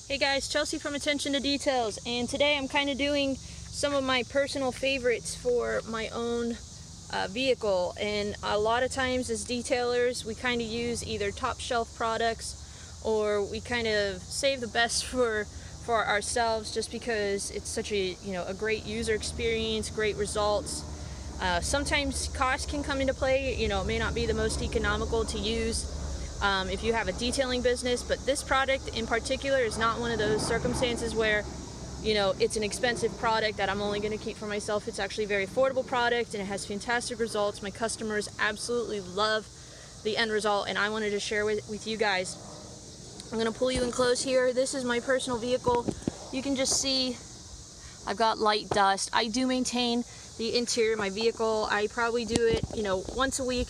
Hey guys, Chelsea from Attention to Details, and today I'm kind of doing some of my personal favorites for my own vehicle. And a lot of times as detailers, we kind of use either top shelf products or we kind of save the best for ourselves, just because it's such a a great user experience, great results. Sometimes cost can come into play. It may not be the most economical to use if you have a detailing business, but this product in particular is not one of those circumstances where it's an expensive product that I'm only going to keep for myself. It's actually a very affordable product and it has fantastic results. My customers absolutely love the end result, and I wanted to share with you guys. I'm going to pull you in close here. This is my personal vehicle. You can just see I've got light dust. I do maintain the interior of my vehicle. I probably do it once a week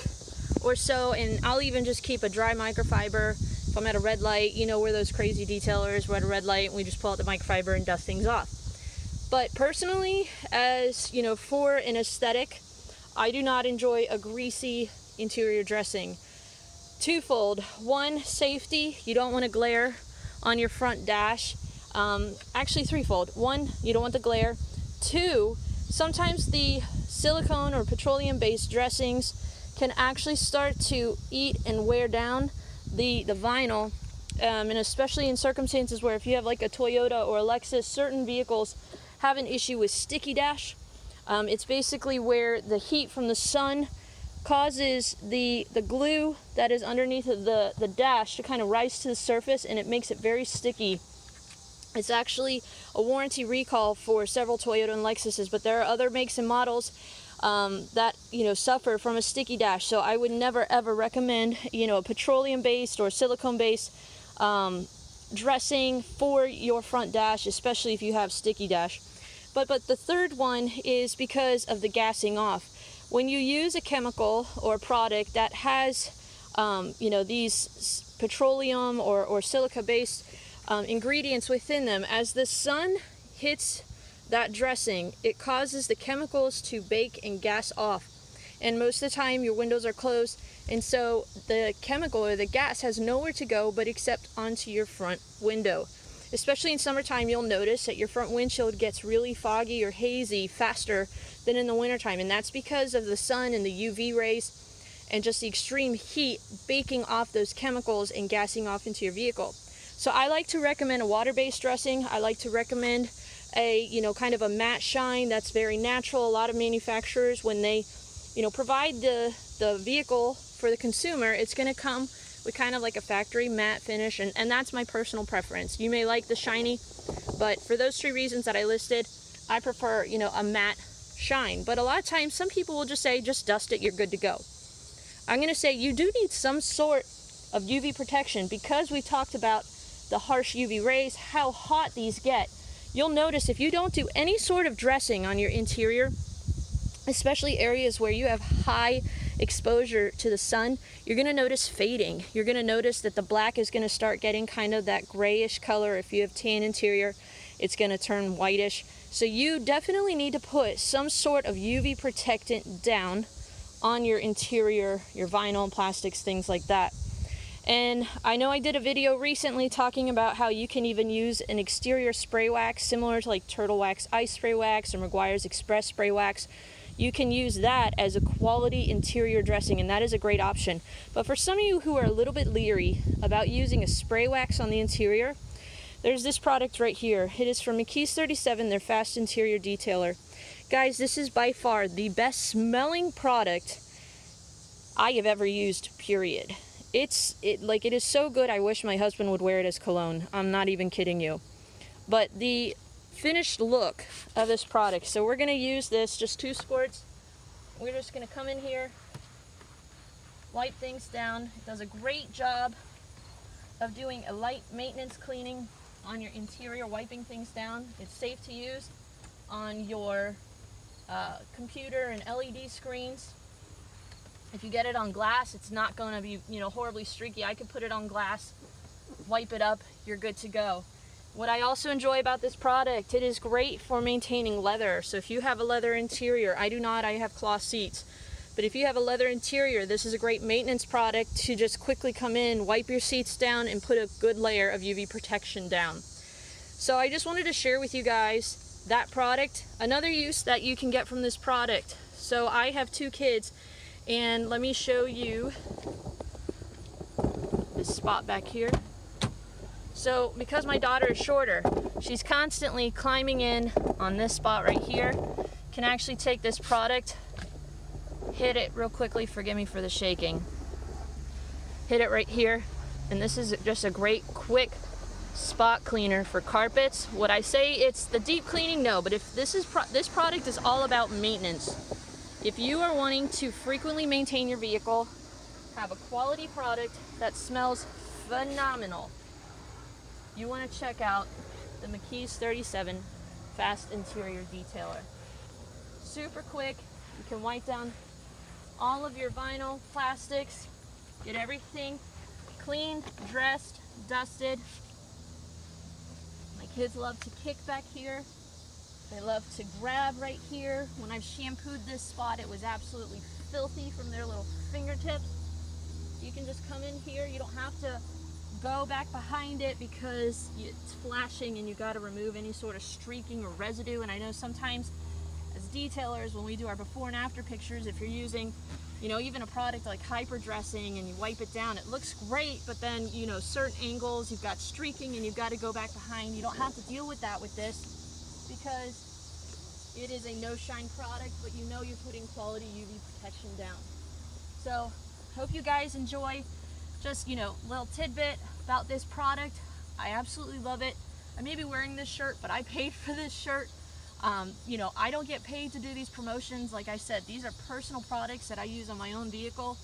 or so, and I'll even just keep a dry microfiber if I'm at a red light. We're those crazy detailers. We're at a red light and we just pull out the microfiber and dust things off. But personally, as for an aesthetic, I do not enjoy a greasy interior dressing. Twofold. One, safety. You don't want to glare on your front dash. Actually threefold. One, you don't want the glare. Two, sometimes the silicone or petroleum based dressings can actually start to eat and wear down the vinyl, and especially in circumstances where if you have like a Toyota or a Lexus, certain vehicles have an issue with sticky dash. It's basically where the heat from the sun causes the glue that is underneath of the dash to kind of rise to the surface, and it makes it very sticky. It's actually a warranty recall for several Toyota and Lexuses, but there are other makes and models that suffer from a sticky dash. So I would never ever recommend a petroleum based or silicone based dressing for your front dash, especially if you have sticky dash. But the third one is because of the gassing off. When you use a chemical or product that has these petroleum or silica based ingredients within them, as the sun hits that dressing, it causes the chemicals to bake and gas off. And most of the time your windows are closed, and so the chemical or the gas has nowhere to go but except onto your front window. Especially in summertime, you'll notice that your front windshield gets really foggy or hazy faster than in the wintertime, and that's because of the sun and the UV rays and just the extreme heat baking off those chemicals and gassing off into your vehicle. So I like to recommend a water-based dressing. I like to recommend a kind of a matte shine that's very natural. A lot of manufacturers, when they provide the vehicle for the consumer, it's going to come with kind of like a factory matte finish, and that's my personal preference. You may like the shiny, but for those three reasons that I listed, I prefer a matte shine. But a lot of times some people will just say, just dust it, you're good to go. I'm going to say you do need some sort of UV protection, because we talked about the harsh UV rays, how hot these get. You'll notice if you don't do any sort of dressing on your interior, especially areas where you have high exposure to the sun, you're going to notice fading. You're going to notice that the black is going to start getting kind of that grayish color. If you have tan interior, it's going to turn whitish. So you definitely need to put some sort of UV protectant down on your interior, your vinyl, plastics, things like that. And I know I did a video recently talking about how you can even use an exterior spray wax similar to like Turtle Wax Ice Spray Wax or McGuire's Express Spray Wax. You can use that as a quality interior dressing, and that is a great option. But for some of you who are a little bit leery about using a spray wax on the interior, there's this product right here. It is from McKee's 37, their Fast Interior Detailer. Guys, this is by far the best smelling product I have ever used, period. It is so good, I wish my husband would wear it as cologne. I'm not even kidding you. But the finished look of this product, so we're going to use this, just 2 squirts. We're just going to come in here, wipe things down. It does a great job of doing a light maintenance cleaning on your interior, wiping things down. It's safe to use on your computer and LED screens. If you get it on glass, it's not going to be, horribly streaky. I could put it on glass, wipe it up, you're good to go. What I also enjoy about this product, it is great for maintaining leather. So if you have a leather interior, I do not, I have cloth seats. But if you have a leather interior, this is a great maintenance product to just quickly come in, wipe your seats down, and put a good layer of UV protection down. So I just wanted to share with you guys that product. Another use that you can get from this product. So I have 2 kids, and let me show you this spot back here. So because my daughter is shorter, she's constantly climbing in on this spot right here. Can actually take this product, hit it real quickly, forgive me for the shaking, hit it right here, and this is just a great quick spot cleaner for carpets. Would I say it's the deep cleaning? No, but if this product is all about maintenance. If you are wanting to frequently maintain your vehicle, have a quality product that smells phenomenal, you want to check out the McKee's 37 Fast Interior Detailer. Super quick, you can wipe down all of your vinyl, plastics, get everything cleaned, dressed, dusted. My kids love to kick back here. They love to grab right here. When I've shampooed this spot, it was absolutely filthy from their little fingertips. You can just come in here. You don't have to go back behind it because it's flashing and you got to remove any sort of streaking or residue. And I know sometimes as detailers, when we do our before and after pictures, if you're using, you know, even a product like hyper dressing and you wipe it down, it looks great, but then, you know, certain angles, you've got streaking and you've got to go back behind. You don't have to deal with that with this because it is a no shine product, but you know you're putting quality UV protection down. So hope you guys enjoy just, you know, little tidbit about this product. I absolutely love it. I may be wearing this shirt, but I paid for this shirt. You know, I don't get paid to do these promotions. Like I said, these are personal products that I use on my own vehicle,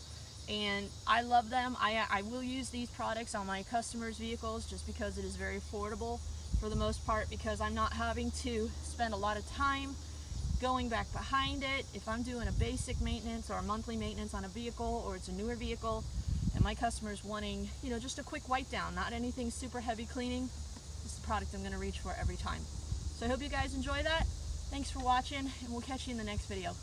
and I love them. I will use these products on my customers' vehicles just because it is very affordable for the most part, because I'm not having to spend a lot of time going back behind it. If I'm doing a basic maintenance or a monthly maintenance on a vehicle, or it's a newer vehicle, and my customer's wanting, you know, just a quick wipe down, not anything super heavy cleaning, this is the product I'm going to reach for every time. So I hope you guys enjoy that. Thanks for watching, and we'll catch you in the next video.